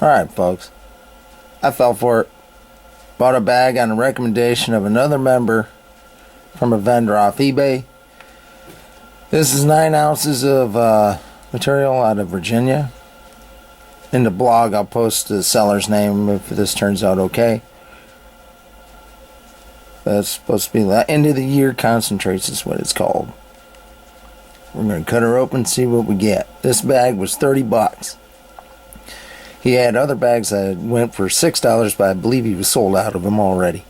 Alright, folks. I fell for it. Bought a bag on a recommendation of another member from a vendor off eBay. This is 9 ounces of material out of Virginia. In the blog, I'll post the seller's name if this turns out okay. That's supposed to be the end of the year concentrates is what it's called. We're going to cut her open and see what we get. This bag was $30. He had other bags that went for $6, but I believe he was sold out of them already.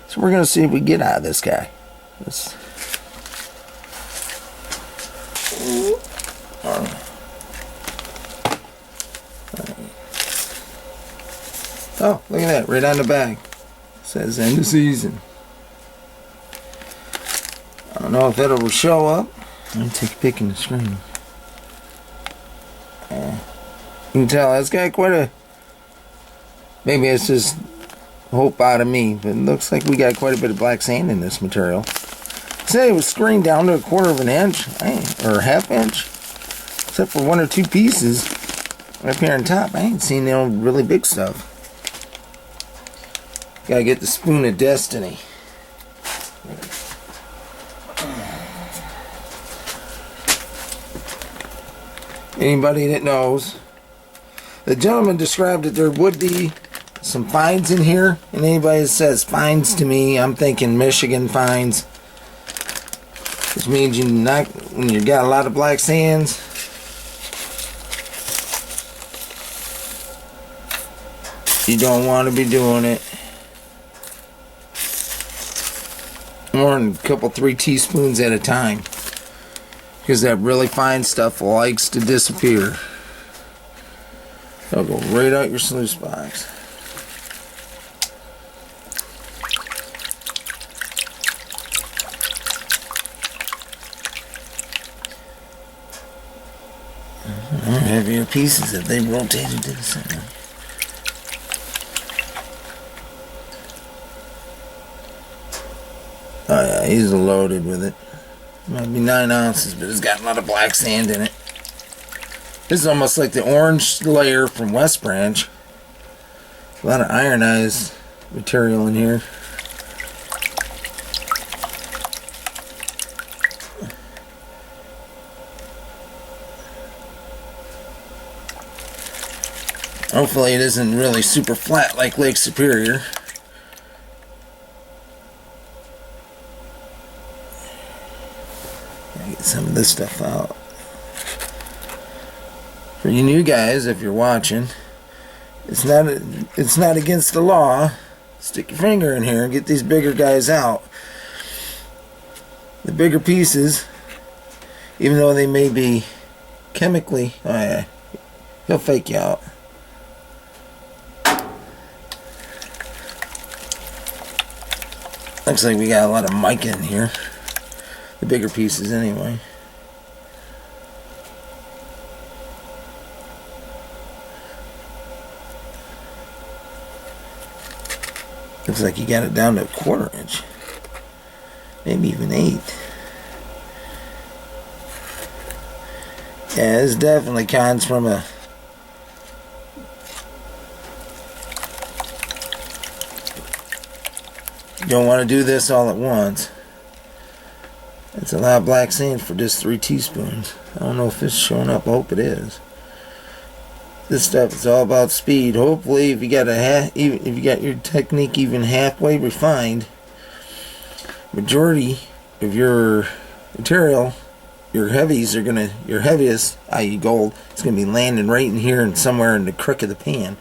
So we're going to see what we get out of this guy. Oh, look at that, right on the bag. It says end of season. I don't know if it'll show up. Let me take a pic in the screen. You can tell it's got quite a... Maybe it's just hope out of me, but it looks like we got quite a bit of black sand in this material. Say it was screened down to 1/4 inch, or 1/2 inch. Except for 1 or 2 pieces up here on top. I ain't seen no really big stuff. Gotta get the spoon of destiny. Anybody that knows, the gentleman described that there would be some fines in here, and anybody that says fines to me, I'm thinking Michigan fines, which means when you got a lot of black sands, you don't want to be doing it more than a couple 3 teaspoons at a time. Because that really fine stuff likes to disappear. It'll go right out your sluice box. Heavier pieces that they rotated to the center. Oh yeah, he's loaded with it. Might be 9 ounces, but it's got a lot of black sand in it. This is almost like the orange layer from West Branch. A lot of ironized material in here. Hopefully it isn't really super flat like Lake Superior. Get some of this stuff out. For you new guys, if you're watching, it's not against the law. Stick your finger in here and get these bigger guys out. The bigger pieces, even though they may be chemically, oh yeah, he'll fake you out. Looks like we got a lot of mica in here. The bigger pieces anyway. Looks like you got it down to 1/4 inch. Maybe even 1/8. Yeah, this definitely comes from a... You don't want to do this all at once. It's a lot of black sand for just 3 teaspoons. I don't know if it's showing up. I hope it is. This stuff is all about speed. Hopefully, if you got if you got your technique even halfway refined, majority of your material, your heavies are gonna, your heaviest, i.e. gold, it's gonna be landing right in here and somewhere in the crook of the pan.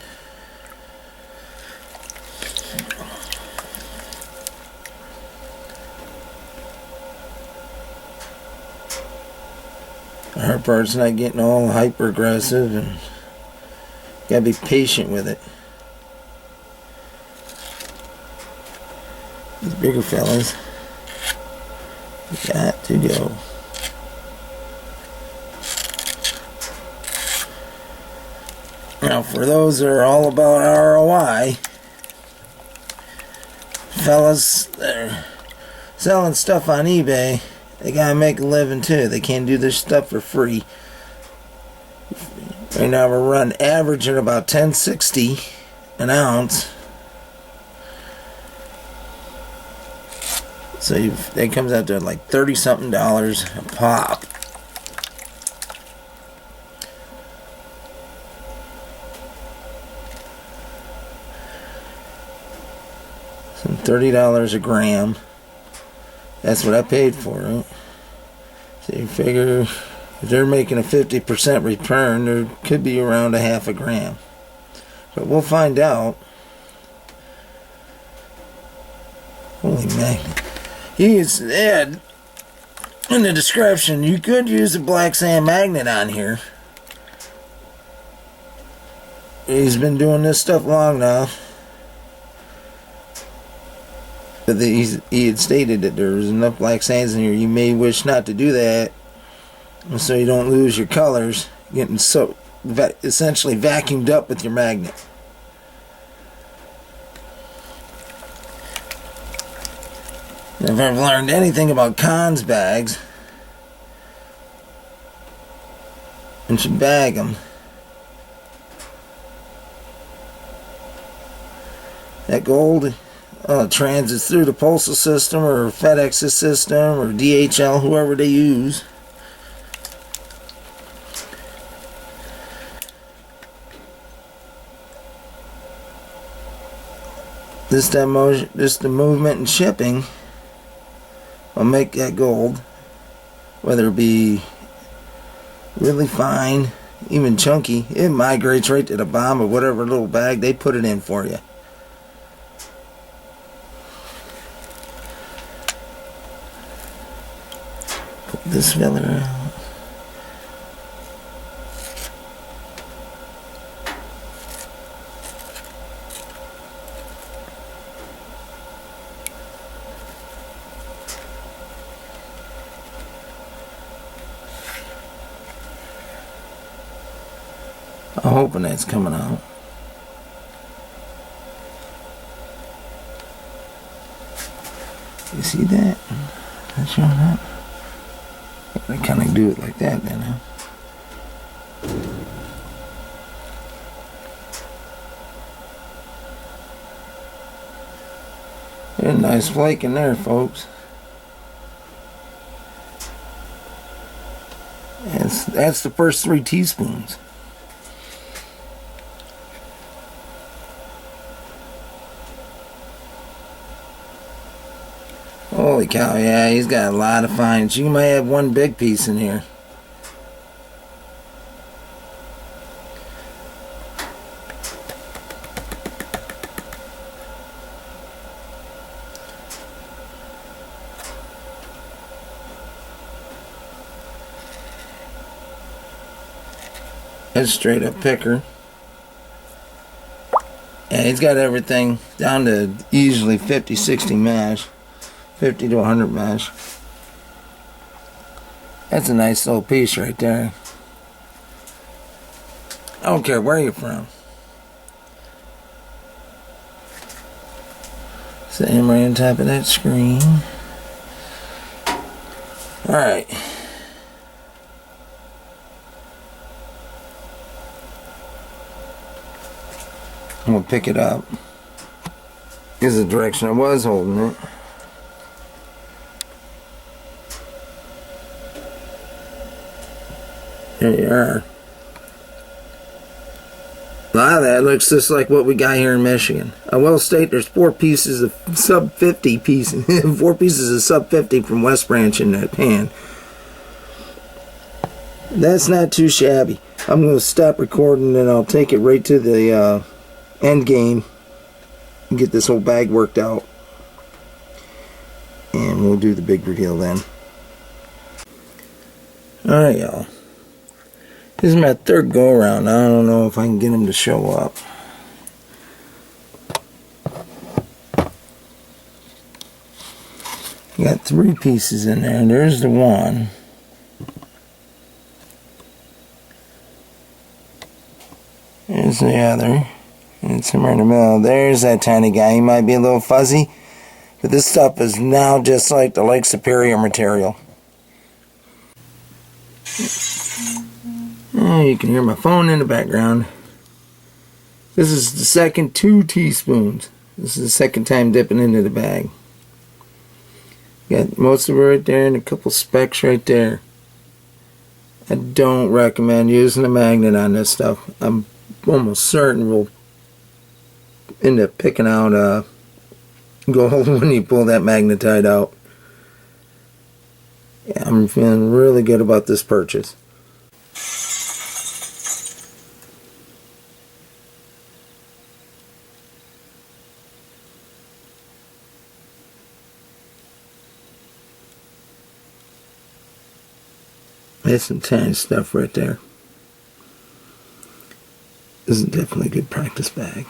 The hard part's not getting all hyper aggressive, and gotta be patient with it. These bigger fellas got to go. Now, for those that are all about ROI, fellas that are selling stuff on eBay, they gotta make a living too. They can't do this stuff for free. Right now we're running average at about $10.60 an ounce. So that comes out to like $30-something a pop. So $30 a gram. That's what I paid for it. So you figure if they're making a 50% return, there could be around a half a gram. But we'll find out. Holy magnet. You can add in the description, you could use a black sand magnet on here. He's been doing this stuff long enough. But he had stated that there was enough black sands in here. You may wish not to do that, so you don't lose your colors, getting so essentially vacuumed up with your magnet. If I've learned anything about Cons bags, and should bag them. That gold transits through the postal system or FedEx's system or DHL, whoever they use. Just the movement and shipping will make that gold, whether it be really fine, even chunky, it migrates right to the bottom of whatever little bag they put it in for you. Pull this filler out. I'm hoping that's coming out. You see that? That's showing up. I kind of do it like that then, huh? There's a nice flake in there, folks. That's the first 3 teaspoons. Holy cow, yeah, he's got a lot of fines. You might have one big piece in here. That's straight up picker. And he's got everything down to easily 50, 60 mesh. 50 to 100 mesh. That's a nice little piece right there. I don't care where you're from. Same right on top of that screen. Alright. I'm going to pick it up. Here's the direction I was holding it. There you are. A lot of that looks just like what we got here in Michigan. I will state there's 4 pieces of sub 50 pieces, 4 pieces of sub 50 from West Branch in that pan. That's not too shabby. I'm going to stop recording and I'll take it right to the end game and get this whole bag worked out. And we'll do the big reveal then. Alright, y'all. This is my 3rd go around. I don't know if I can get him to show up. Got 3 pieces in there. There's the one. There's the other. And somewhere in the middle. There's that tiny guy. He might be a little fuzzy. But this stuff is now just like the Lake Superior material. You can hear my phone in the background. This is the second 2 teaspoons. This is the second time dipping into the bag. Got most of it right there and a couple specks right there. I don't recommend using a magnet on this stuff. I'm almost certain we'll end up picking out gold when you pull that magnetite out. Yeah, I'm feeling really good about this purchase. There's some tiny stuff right there. This is definitely a good practice bag.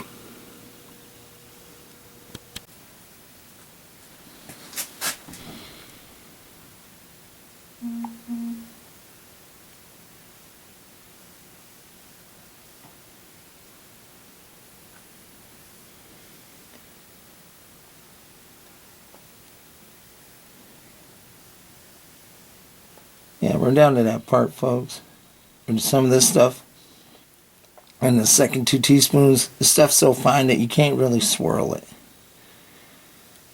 Yeah, we're down to that part, folks. And some of this stuff, and the second 2 teaspoons, the stuff's so fine that you can't really swirl it.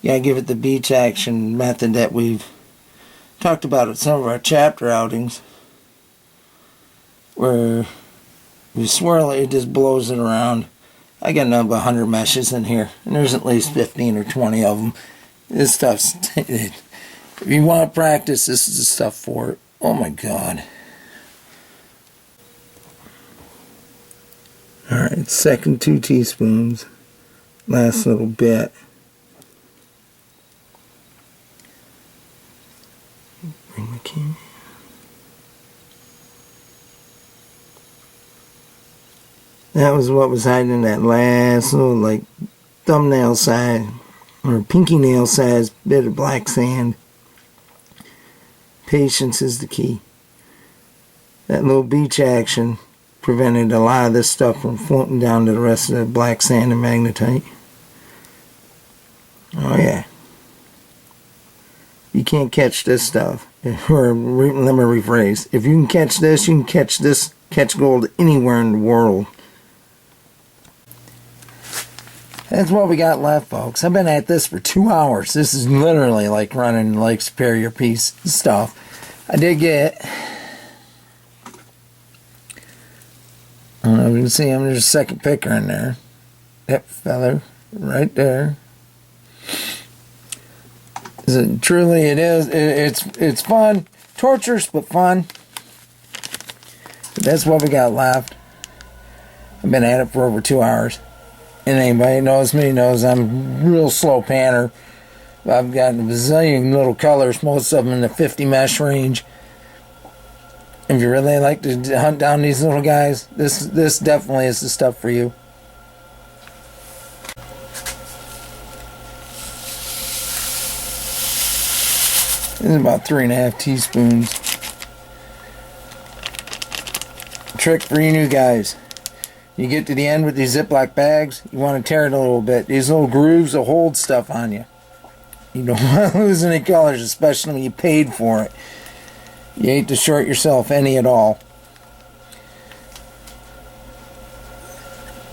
You gotta give it the beach action method that we've talked about at some of our chapter outings, where we swirl it, it just blows it around. I got another 100 meshes in here, and there's at least 15 or 20 of them. This stuff's, if you want to practice, this is the stuff for it. Oh my God. Alright, second 2 teaspoons. Last little bit. Bring the camera. That was what was hiding in that last little, like, thumbnail size or pinky nail size bit of black sand. Patience is the key. That little beach action prevented a lot of this stuff from floating down to the rest of the black sand and magnetite. Oh yeah. You can't catch this stuff. Or let me rephrase. If you can catch this, you can catch this, catch gold anywhere in the world. That's what we got left, folks. I've been at this for 2 hours. This is literally like running Lake Superior piece stuff. I did get, I don't know if you can see him, there's a second picker in there. That feather right there. Truly it is. It's fun. Torturous, but fun. But that's what we got left. I've been at it for over 2 hours. And anybody who knows me knows I'm a real slow panner. I've got a bazillion little colors, most of them in the 50 mesh range. If you really like to hunt down these little guys, this definitely is the stuff for you. This is about 3.5 teaspoons. Trick for you new guys. You get to the end with these Ziploc bags, you want to tear it a little bit. These little grooves will hold stuff on you. You don't want to lose any colors, especially when you paid for it. You hate to short yourself any at all.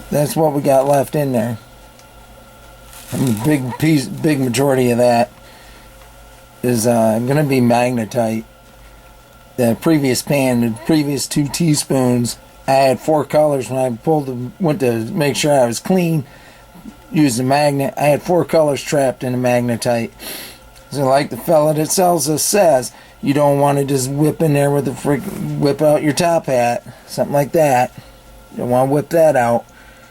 That's what we got left in there. And the big majority of that is going to be magnetite. The previous pan, the previous 2 teaspoons, I had 4 colors when I went to make sure I was clean. Used a magnet. I had 4 colors trapped in the magnetite. So like the fella that sells us says, you don't want to just whip in there with whip out your top hat. Something like that. You don't want to whip that out.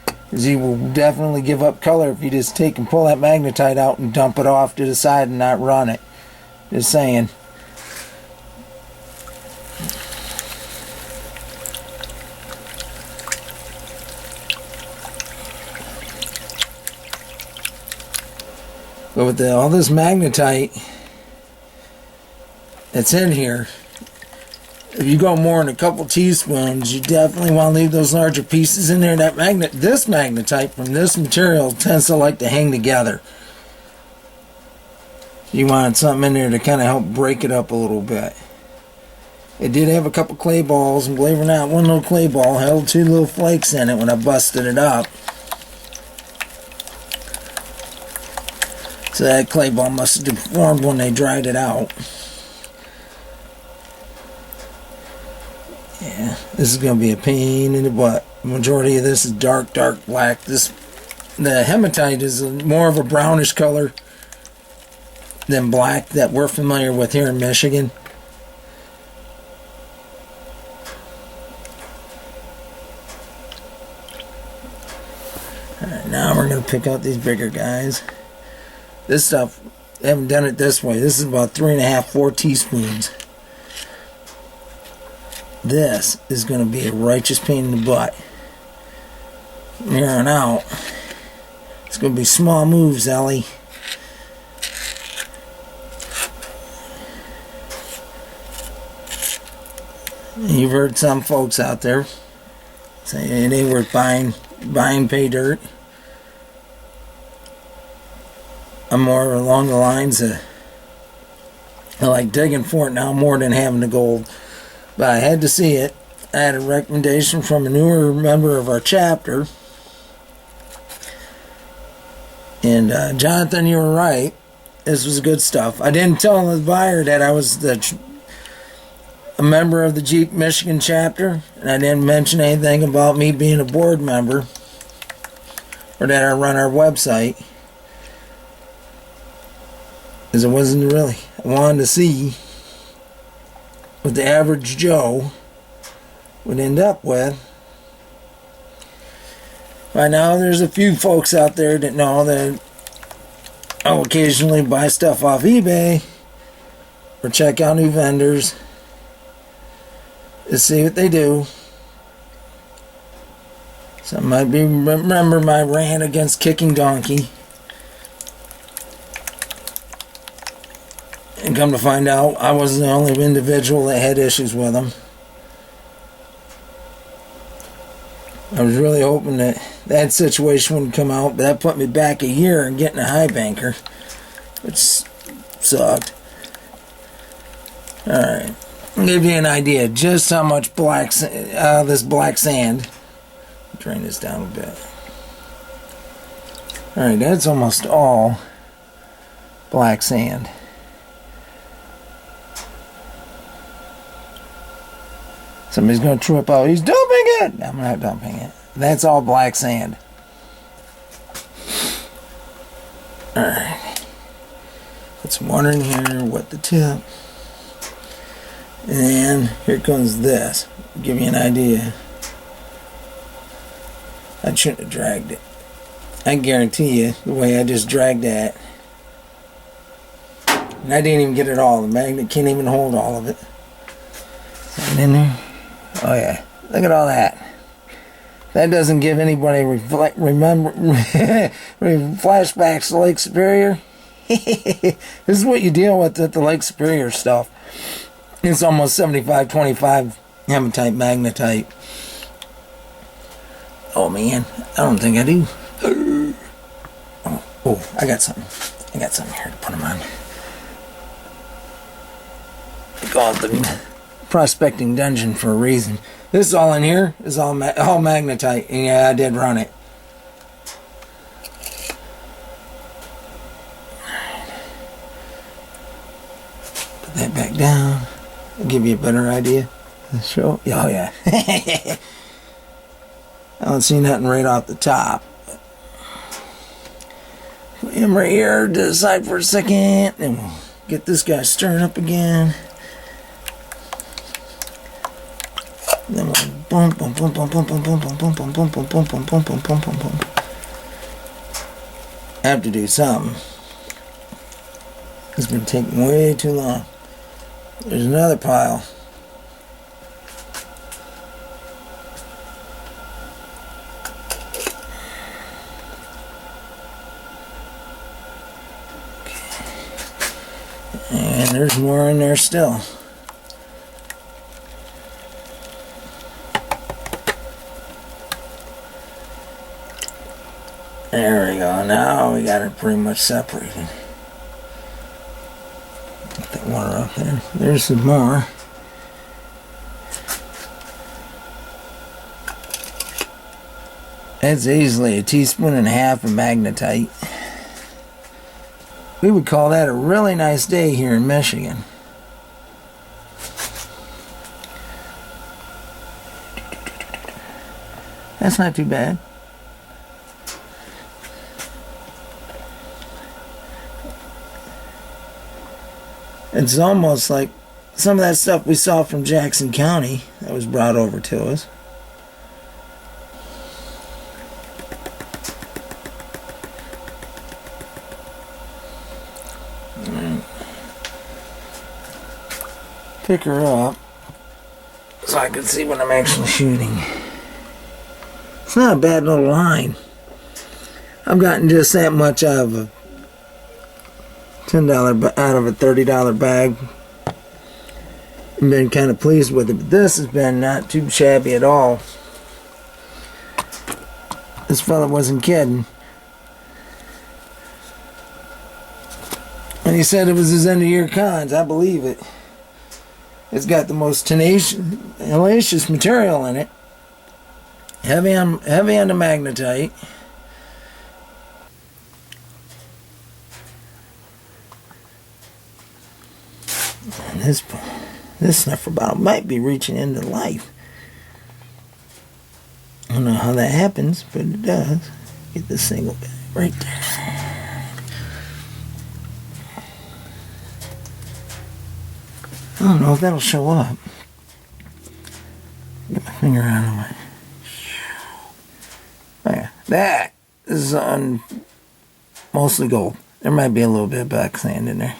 Because you will definitely give up color if you just take and pull that magnetite out and dump it off to the side and not run it. Just saying. But with all this magnetite that's in here, if you go more than a couple teaspoons, you definitely want to leave those larger pieces in there. This magnetite from this material tends to like to hang together. You want something in there to kind of help break it up a little bit. It did have a couple clay balls, and believe it or not, one little clay ball held 2 little flakes in it when I busted it up. So that clay ball must have deformed when they dried it out. Yeah, this is going to be a pain in the butt. The majority of this is dark black. The hematite is more of a brownish color than black that we're familiar with here in Michigan. Alright, now we're going to pick out these bigger guys. This stuff, I haven't done it this way. This is about 3.5, 4 teaspoons. This is going to be a righteous pain in the butt. From here on out, it's going to be small moves, Ellie. You've heard some folks out there say it ain't worth buying pay dirt. I'm more along the lines of I like digging for it now more than having the gold. But I had to see it. I had a recommendation from a newer member of our chapter. And Jonathan, you were right. This was good stuff. I didn't tell the buyer that I was a member of the Jeep Michigan chapter, and I didn't mention anything about me being a board member or that I run our website, because it wasn't really. I wanted to see what the average Joe would end up with. By now, there's a few folks out there that know that I'll occasionally buy stuff off eBay or check out new vendors to see what they do. Some might remember my rant against Kicking Donkey. And come to find out, I wasn't the only individual that had issues with them. I was really hoping that situation wouldn't come out, but that put me back a year in getting a high banker, which sucked. Alright, I'll give you an idea just how much this black sand. Drain this down a bit. Alright, that's almost all black sand. Somebody's going to trip out. He's dumping it! I'm not dumping it. That's all black sand. Alright. Put some water in here, wet the tip. And here comes this. Give you an idea. I shouldn't have dragged it. I guarantee you, the way I just dragged that. And I didn't even get it all. The magnet can't even hold all of it. Is that in there? Oh yeah, look at all that. That doesn't give anybody flashbacks to Lake Superior. This is what you deal with at the Lake Superior stuff. It's almost 75-25 hematite magnetite. Oh man, I don't think I do. Oh, I got something. I got something here to put them on. I call it the prospecting dungeon for a reason. This all in here is all magnetite, and yeah, I did run it. Put that back down. I'll give you a better idea. Show. Oh yeah. I don't see nothing right off the top. Put him right here to the side for a second, and we'll get this guy stirring up again. Then we'll bump. I have to do something. It's been taking way too long. There's another pile. And there's more in there still. There we go. Now we got it pretty much separated. Get that water up there. There's some more. That's easily a teaspoon and a half of magnetite. We would call that a really nice day here in Michigan. That's not too bad. It's almost like some of that stuff we saw from Jackson County that was brought over to us. Pick her up so I can see what I'm actually shooting. It's not a bad little line. I've gotten just that much out of a $10 out of a $30 bag. I've been kind of pleased with it, but this has been not too shabby at all. This fella wasn't kidding. And he said it was his end of year cons. I believe it. It's got the most tenacious material in it. Heavy on the magnetite. And this snuffer bottle might be reaching into life. I don't know how that happens, but it does. Get the single bag right there. I don't know if that'll show up. Get my finger out of the way. Oh yeah, that is on mostly gold. There might be a little bit of black sand in there.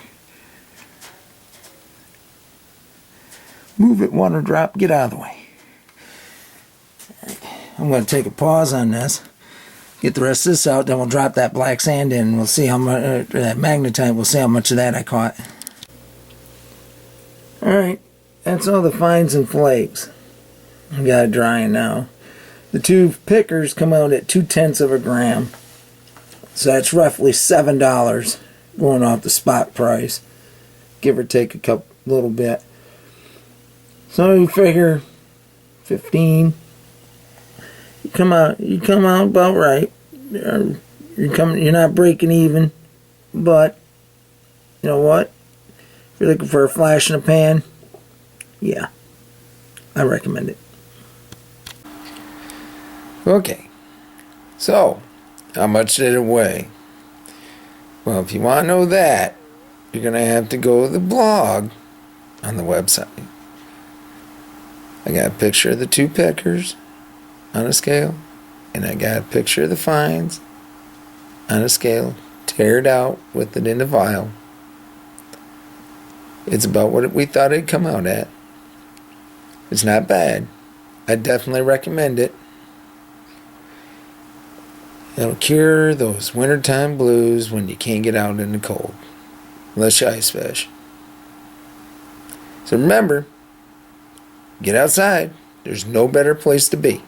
Move it, water drop, get out of the way. I'm going to take a pause on this, get the rest of this out, then we'll drop that black sand in, and we'll see how much, that magnetite, we'll see how much of that I caught. Alright, that's all the fines and flakes. I got it drying now. The two pickers come out at 0.2 of a gram. So that's roughly $7 going off the spot price. Give or take a little bit. So you figure 15. You come out about right. You're not breaking even, but you know what? If you're looking for a flash in a pan, yeah, I recommend it. Okay, so how much did it weigh? Well, if you want to know that, you're going to have to go to the blog on the website. I got a picture of the two pickers on a scale, and I got a picture of the fines on a scale, teared out with it in a vial. It's about what we thought it'd come out at. It's not bad. I definitely recommend it. It'll cure those wintertime blues when you can't get out in the cold, unless you ice fish. So remember, get outside. There's no better place to be.